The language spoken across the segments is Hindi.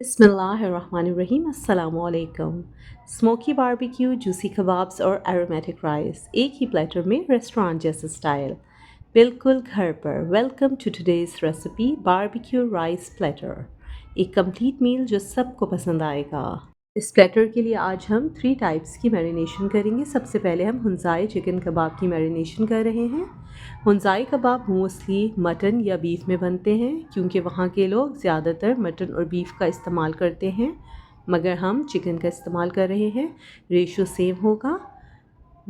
बिस्मिल्लाहिर्रहमानिर्रहीम अस्सलामुअलैकुम। स्मोकी बारबेक्यू, जूसी कबाब्स और एरोमेटिक राइस एक ही प्लेटर में रेस्टोरेंट जैसा स्टाइल, बिल्कुल घर पर। Welcome to today's recipe barbecue rice platter, एक कंप्लीट मील जो सबको पसंद आएगा। इस प्लेटर के लिए आज हम 3 टाइप्स की मैरिनेशन करेंगे। सबसे पहले हम हुंजाई चिकन कबाब की मैरिनेशन कर रहे हैं। हुंजाई कबाब मोस्टली मटन या बीफ में बनते हैं क्योंकि वहाँ के लोग ज़्यादातर मटन और बीफ का इस्तेमाल करते हैं, मगर हम चिकन का इस्तेमाल कर रहे हैं। रेशो सेम होगा।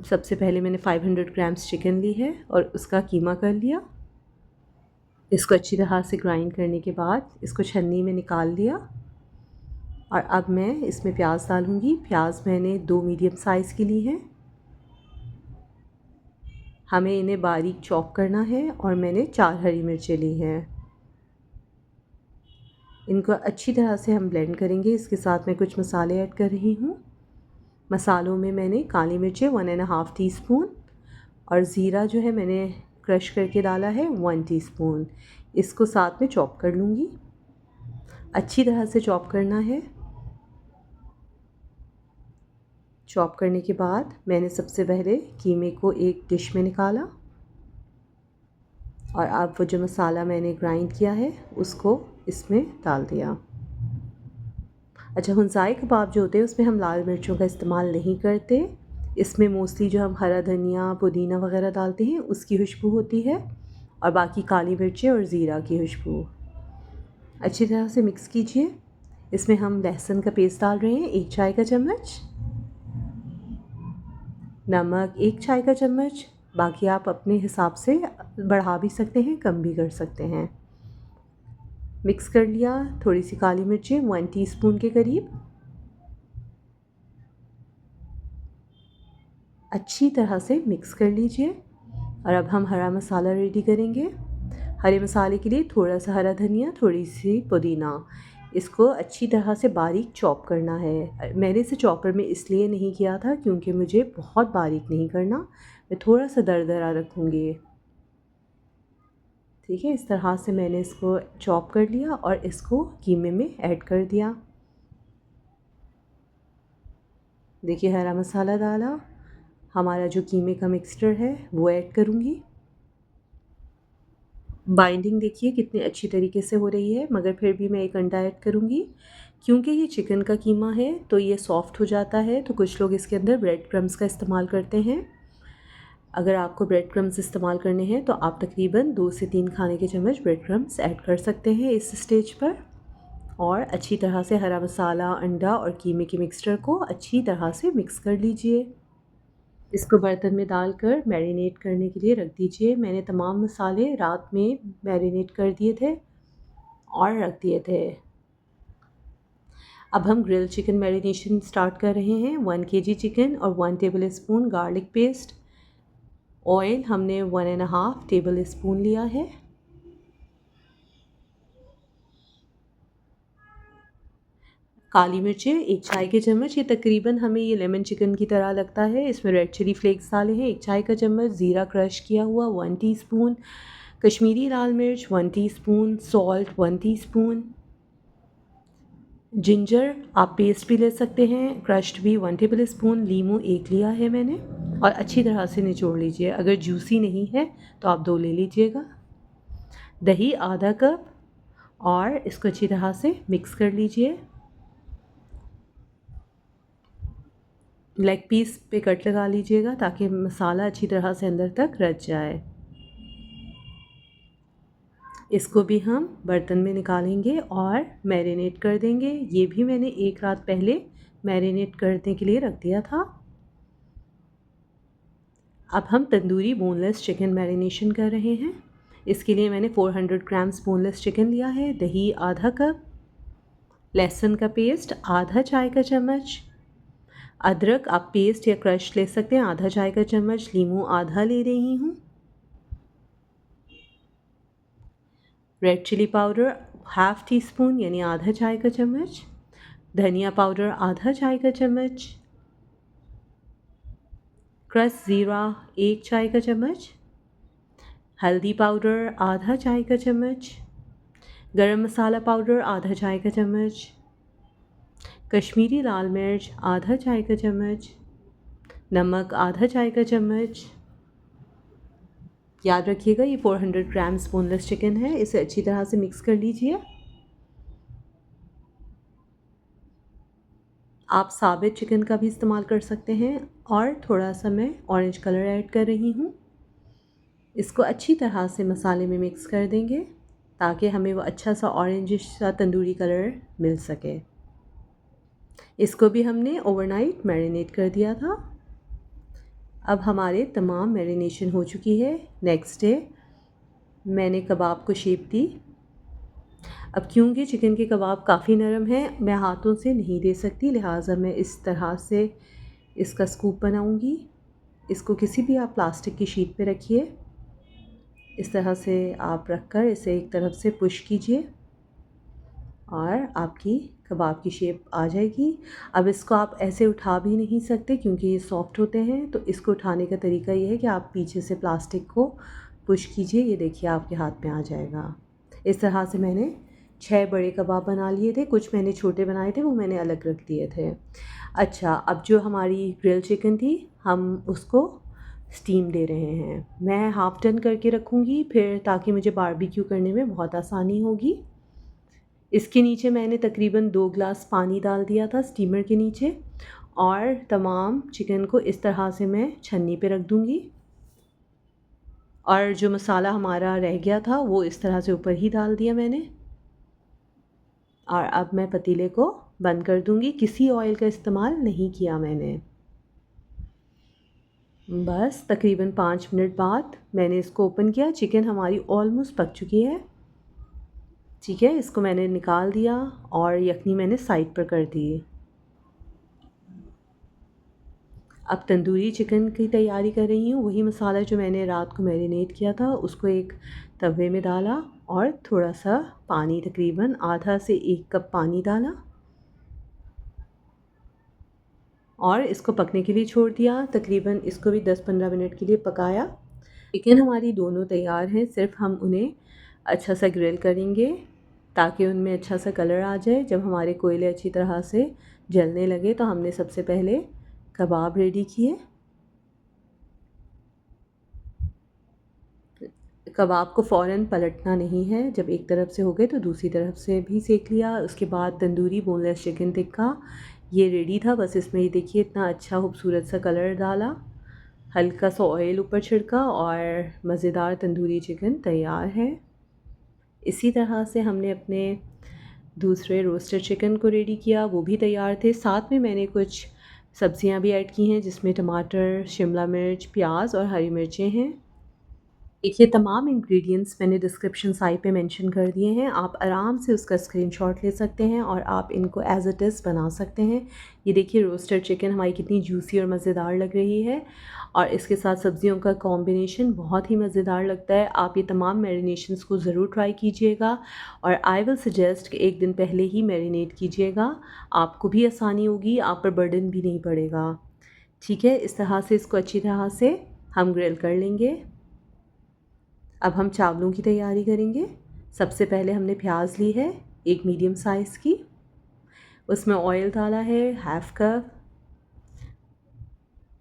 सबसे पहले मैंने 500 ग्राम्स चिकन ली है और उसका कीमा कर लिया। इसको अच्छी तरह से ग्राइंड करने के बाद इसको छन्नी में निकाल लिया और अब मैं इसमें प्याज डालूँगी। प्याज मैंने 2 मीडियम साइज़ की ली है। हमें इन्हें बारीक चॉप करना है और मैंने 4 हरी मिर्चें ली हैं। इनको अच्छी तरह से हम ब्लेंड करेंगे। इसके साथ मैं कुछ मसाले ऐड कर रही हूँ। मसालों में मैंने काली मिर्चें 1.5 टीस्पून और ज़ीरा जो है मैंने क्रश करके डाला है 1 टीस्पून। इसको साथ में चॉप कर लूँगी। अच्छी तरह से चॉप करना है। चॉप करने के बाद मैंने सबसे पहले कीमे को एक डिश में निकाला और अब वो जो मसाला मैंने ग्राइंड किया है उसको इसमें डाल दिया। अच्छा, हुंसाई कबाब जो होते हैं उसमें हम लाल मिर्चों का इस्तेमाल नहीं करते। इसमें मोस्टली जो हम हरा धनिया पुदीना वगैरह डालते हैं उसकी खुशबू होती है और बाकी काली मिर्चें और ज़ीरा की खुशबू। अच्छी तरह से मिक्स कीजिए। इसमें हम लहसुन का पेस्ट डाल रहे हैं 1 चाय का चम्मच, नमक 1 चाय का चम्मच, बाकी आप अपने हिसाब से बढ़ा भी सकते हैं, कम भी कर सकते हैं। मिक्स कर लिया। थोड़ी सी काली मिर्चें 1 टीस्पून के करीब। अच्छी तरह से मिक्स कर लीजिए और अब हम हरा मसाला रेडी करेंगे। हरे मसाले के लिए थोड़ा सा हरा धनिया, थोड़ी सी पुदीना। इसको अच्छी तरह से बारीक चॉप करना है। मैंने इसे चॉपर में इसलिए नहीं किया था क्योंकि मुझे बहुत बारीक नहीं करना, मैं थोड़ा सा दरदरा रखूँगी। ठीक है, इस तरह से मैंने इसको चॉप कर लिया और इसको कीमे में ऐड कर दिया। देखिए, हरा मसाला डाला। हमारा जो कीमे का मिक्सचर है वो ऐड करूँगी। बाइंडिंग देखिए कितनी अच्छी तरीके से हो रही है, मगर फिर भी मैं एक अंडा ऐड करूँगी क्योंकि ये चिकन का कीमा है तो ये सॉफ्ट हो जाता है। तो कुछ लोग इसके अंदर ब्रेड क्रम्स का इस्तेमाल करते हैं। अगर आपको ब्रेड क्रम्स इस्तेमाल करने हैं तो आप तकरीबन 2 से 3 खाने के चम्मच ब्रेड क्रम्स ऐड कर सकते हैं इस स्टेज पर। और अच्छी तरह से हरा मसाला, अंडा और कीमे के मिक्सचर को अच्छी तरह से मिक्स कर लीजिए। इसको बर्तन में डालकर मैरिनेट करने के लिए रख दीजिए। मैंने तमाम मसाले रात में मैरिनेट कर दिए थे और रख दिए थे। अब हम ग्रिल चिकन मैरिनेशन स्टार्ट कर रहे हैं। 1 केजी चिकन और 1 table spoon garlic paste. Oil हमने 1.5 टेबल स्पून लिया है। काली मिर्चें 1 चाय के चम्मच। ये तकरीबन हमें ये लेमन चिकन की तरह लगता है। इसमें रेड चिली फ्लेक्स डाले हैं 1 चाय का चम्मच। ज़ीरा क्रश किया हुआ 1 टीस्पून। कश्मीरी लाल मिर्च 1 टीस्पून। Salt 1 teaspoon. जिंजर आप पेस्ट भी ले सकते हैं, क्रश्ड भी 1 टेबल स्पून। लीमू 1 लिया है मैंने और अच्छी तरह से निचोड़ लीजिए। अगर जूसी नहीं है तो आप 2 ले लीजिएगा। दही आधा कप और इसको अच्छी तरह से मिक्स कर लीजिए। लेग पीस पे कट लगा लीजिएगा ताकि मसाला अच्छी तरह से अंदर तक रच जाए। इसको भी हम बर्तन में निकालेंगे और मैरिनेट कर देंगे। ये भी मैंने एक रात पहले मैरिनेट करने के लिए रख दिया था। अब हम तंदूरी बोनलेस चिकन मैरिनेशन कर रहे हैं। इसके लिए मैंने 400 ग्राम्स बोनलेस चिकन लिया है। दही आधा कप, लहसुन का पेस्ट आधा चाय का चम्मच, अदरक आप पेस्ट या क्रश ले सकते हैं आधा चाय का चम्मच, लीमू आधा ले रही हूँ, red chilli powder half teaspoon यानी आधा चाय का चम्मच, धनिया पाउडर आधा चाय का चम्मच, क्रश ज़ीरा 1 चाय का चम्मच, हल्दी पाउडर आधा चाय का चम्मच, गरम मसाला पाउडर आधा चाय का चम्मच, कश्मीरी लाल मिर्च आधा चाय का चम्मच, नमक आधा चाय का चम्मच। याद रखिएगा ये 400 ग्राम्स बोनलेस चिकन है, इसे अच्छी तरह से मिक्स कर लीजिए। आप साबित चिकन का भी इस्तेमाल कर सकते हैं और थोड़ा सा मैं ऑरेंज कलर ऐड कर रही हूँ। इसको अच्छी तरह से मसाले में मिक्स कर देंगे ताकि हमें वो अच्छा सा ऑरेंजिश सा तंदूरी कलर मिल सके। इसको भी हमने ओवरनाइट मैरिनेट कर दिया था। अब हमारे तमाम मैरिनेशन हो चुकी है। नेक्स्ट डे मैंने कबाब को शेप दी। अब क्योंकि चिकन के कबाब काफ़ी नरम हैं, मैं हाथों से नहीं दे सकती, लिहाजा मैं इस तरह से इसका स्कूप बनाऊंगी। इसको किसी भी आप प्लास्टिक की शीट पे रखिए। इस तरह से आप रखकर इसे एक तरफ से पुश कीजिए और आपकी कबाब की शेप आ जाएगी। अब इसको आप ऐसे उठा भी नहीं सकते क्योंकि ये सॉफ्ट होते हैं, तो इसको उठाने का तरीका ये है कि आप पीछे से प्लास्टिक को पुश कीजिए। ये देखिए आपके हाथ में आ जाएगा। इस तरह से मैंने 6 बड़े कबाब बना लिए थे, कुछ मैंने छोटे बनाए थे, वो मैंने अलग रख दिए थे। अच्छा, अब जो हमारी ग्रिल चिकन थी हम उसको स्टीम दे रहे हैं। मैं हाफ़ टन करके रखूँगी फिर, ताकि मुझे बारबेक्यू करने में बहुत आसानी होगी। इसके नीचे मैंने तकरीबन 2 ग्लास पानी डाल दिया था स्टीमर के नीचे, और तमाम चिकन को इस तरह से मैं छन्नी पे रख दूँगी। और जो मसाला हमारा रह गया था वो इस तरह से ऊपर ही डाल दिया मैंने। और अब मैं पतीले को बंद कर दूँगी। किसी ऑयल का इस्तेमाल नहीं किया मैंने। बस तकरीबन 5 मिनट बाद मैंने इसको ओपन किया। चिकन हमारी ऑलमोस्ट पक चुकी है। ठीक है, इसको मैंने निकाल दिया और यखनी मैंने साइड पर कर दी। अब तंदूरी चिकन की तैयारी कर रही हूँ। वही मसाला जो मैंने रात को मैरिनेट किया था उसको एक तवे में डाला और थोड़ा सा पानी, तकरीबन आधा से 1 कप पानी डाला और इसको पकने के लिए छोड़ दिया। तकरीबन इसको भी 10-15 मिनट के लिए पकाया। चिकन हमारी दोनों तैयार हैं, सिर्फ हम उन्हें अच्छा सा ग्रिल करेंगे ताकि उनमें अच्छा सा कलर आ जाए। जब हमारे कोयले अच्छी तरह से जलने लगे तो हमने सबसे पहले कबाब रेडी किए। कबाब को फ़ौरन पलटना नहीं है, जब एक तरफ से हो गए तो दूसरी तरफ से भी सेक लिया। उसके बाद तंदूरी बोनलेस चिकन टिक्का ये रेडी था। बस इसमें ये देखिए इतना अच्छा खूबसूरत सा कलर डाला, हल्का सा ऑयल ऊपर छिड़का और मज़ेदार तंदूरी चिकन तैयार है। इसी तरह से हमने अपने दूसरे रोस्टेड चिकन को रेडी किया, वो भी तैयार थे। साथ में मैंने कुछ सब्जियां भी ऐड की हैं जिसमें टमाटर, शिमला मिर्च, प्याज और हरी मिर्चें हैं। देखिए तमाम इंग्रेडिएंट्स मैंने डिस्क्रिप्शन साइट पे मेंशन कर दिए हैं, आप आराम से उसका स्क्रीनशॉट ले सकते हैं और आप इनको एज इट इज़ बना सकते हैं। ये देखिए रोस्टेड चिकन हमारी कितनी जूसी और मज़ेदार लग रही है और इसके साथ सब्जियों का कॉम्बिनेशन बहुत ही मज़ेदार लगता है। आप ये तमाम मैरिनेशंस को ज़रूर ट्राई कीजिएगा और आई विल सजेस्ट कि एक दिन पहले ही मैरिनेट कीजिएगा, आपको भी आसानी होगी, आप पर बर्डन भी नहीं पड़ेगा। ठीक है, इस तरह से इसको अच्छी तरह से हम ग्रिल कर लेंगे। अब हम चावलों की तैयारी करेंगे। सबसे पहले हमने प्याज ली है एक मीडियम साइज़ की, उसमें ऑयल डाला है हाफ़ कप।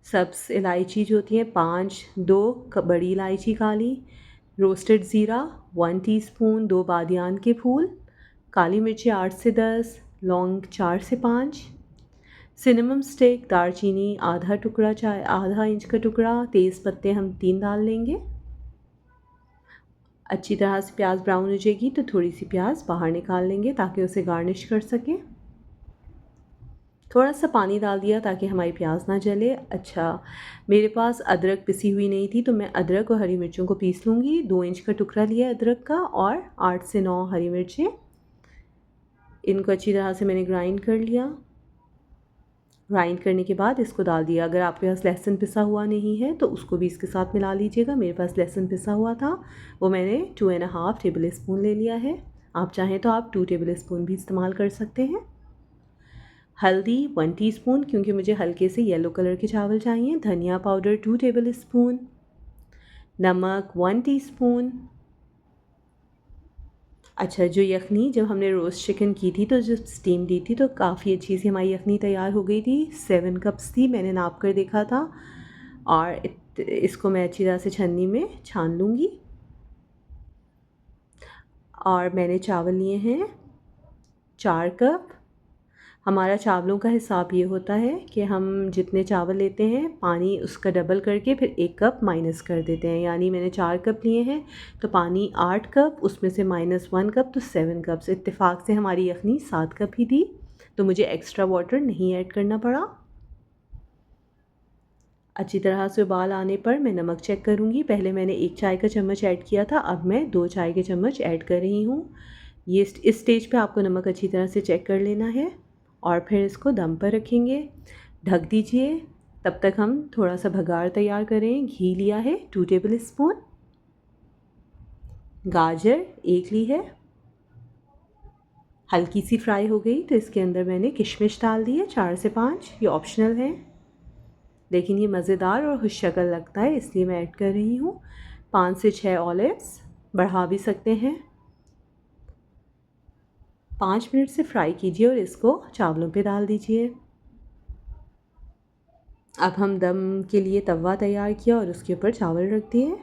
सब्ज़ इलायची जो होती है 5, 2 बड़ी इलायची काली, रोस्टेड ज़ीरा 1 टीस्पून, 2 बादियान के फूल, काली मिर्ची 8 से 10, लौंग 4 से 5, सिनेमम स्टिक दालचीनी आधा टुकड़ा, चाय आधा इंच का टुकड़ा, तेज़ पत्ते हम 3 डाल लेंगे। अच्छी तरह से प्याज ब्राउन हो जाएगी तो थोड़ी सी प्याज बाहर निकाल लेंगे ताकि उसे गार्निश कर सकें। थोड़ा सा पानी डाल दिया ताकि हमारी प्याज ना जले। अच्छा, मेरे पास अदरक पिसी हुई नहीं थी तो मैं अदरक और हरी मिर्चों को पीस लूँगी। 2 इंच का टुकड़ा लिया अदरक का और 8 से 9 हरी मिर्चें, इनको अच्छी तरह से मैंने ग्राइंड कर लिया। ग्राइंड करने के बाद इसको डाल दिया। अगर आपके पास लहसुन पिसा हुआ नहीं है तो उसको भी इसके साथ मिला लीजिएगा। मेरे पास लहसुन पिसा हुआ था, वो मैंने 2.5 टेबल स्पून ले लिया है। आप चाहें तो आप 2 टेबल स्पून भी इस्तेमाल कर सकते हैं। हल्दी 1 टीस्पून, क्योंकि मुझे हल्के से येलो कलर के चावल चाहिए। धनिया पाउडर 2 टेबल स्पून, नमक 1 टीस्पून। अच्छा, जो यखनी जब हमने रोस्ट चिकन की थी तो जब स्टीम दी थी तो काफ़ी अच्छी सी हमारी यखनी तैयार हो गई थी। 7 कप्स थी, मैंने नाप कर देखा था। और इसको मैं अच्छी तरह से छन्नी में छान लूँगी। और मैंने चावल लिए हैं 4 कप। हमारा चावलों का हिसाब ये होता है कि हम जितने चावल लेते हैं पानी उसका डबल करके फिर 1 कप माइनस कर देते हैं। यानी मैंने 4 कप लिए हैं तो पानी 8 कप, उसमें से -1 कप तो 7 कप्स। इत्तेफाक से हमारी यखनी 7 कप ही थी तो मुझे एक्स्ट्रा वाटर नहीं ऐड करना पड़ा। अच्छी तरह से उबाल आने पर मैं नमक चेक करूँगी। पहले मैंने 1 चाय का चम्मच ऐड किया था, अब मैं 2 चाय के चम्मच ऐड कर रही हूँ। ये इस स्टेज पे आपको नमक अच्छी तरह से चेक कर लेना है और फिर इसको दम पर रखेंगे। ढक दीजिए। तब तक हम थोड़ा सा भगार तैयार करें। घी लिया है 2 टेबल स्पून, गाजर 1 ली है, हल्की सी फ्राई हो गई तो इसके अंदर मैंने किशमिश डाल दी है 4 से 5, ये ऑप्शनल है लेकिन ये मज़ेदार और खुशशक्ल लगता है इसलिए मैं ऐड कर रही हूँ। 5 से 6 ऑलिव्स, बढ़ा भी सकते हैं। 5 मिनट से फ्राई कीजिए और इसको चावलों पे डाल दीजिए। अब हम दम के लिए तवा तैयार किया और उसके ऊपर चावल रख दिए।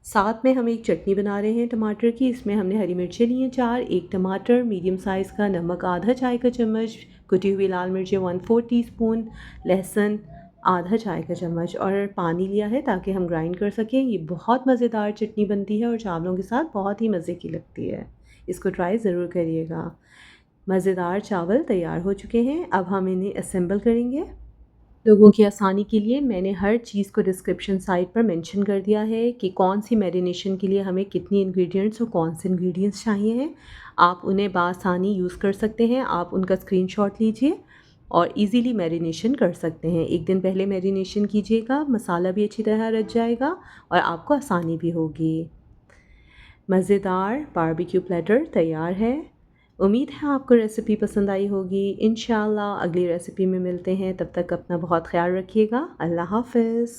साथ में हम एक चटनी बना रहे हैं टमाटर की। इसमें हमने हरी मिर्चें ली हैं 4, 1 टमाटर मीडियम साइज़ का, नमक आधा चाय का चम्मच, कुटी हुई लाल मिर्चें 1/4 टीस्पून, लहसुन आधा चाय का चम्मच और पानी लिया है ताकि हम ग्राइंड कर सकें। ये बहुत मज़ेदार चटनी बनती है और चावलों के साथ बहुत ही मज़े की लगती है। इसको ट्राई ज़रूर करिएगा। मज़ेदार चावल तैयार हो चुके हैं। अब हम इन्हें असेंबल करेंगे। लोगों की आसानी के लिए मैंने हर चीज़ को डिस्क्रिप्शन साइट पर मेंशन कर दिया है कि कौन सी मैरिनेशन के लिए हमें कितनी इंग्रेडिएंट्स और कौन से इंग्रेडिएंट्स चाहिए हैं। आप उन्हें बआसानी यूज़ कर सकते हैं। आप उनका स्क्रीनशॉट लीजिए और इजीली मैरिनेशन कर सकते हैं। एक दिन पहले मैरिनेशन कीजिएगा, मसाला भी अच्छी तरह रच जाएगा और आपको आसानी भी होगी। मज़ेदार बारबेक्यू प्लेटर तैयार है। उम्मीद है आपको रेसिपी पसंद आई होगी। इंशाल्लाह अगली रेसिपी में मिलते हैं। तब तक अपना बहुत ख्याल रखिएगा। अल्लाह हाफ़िज़।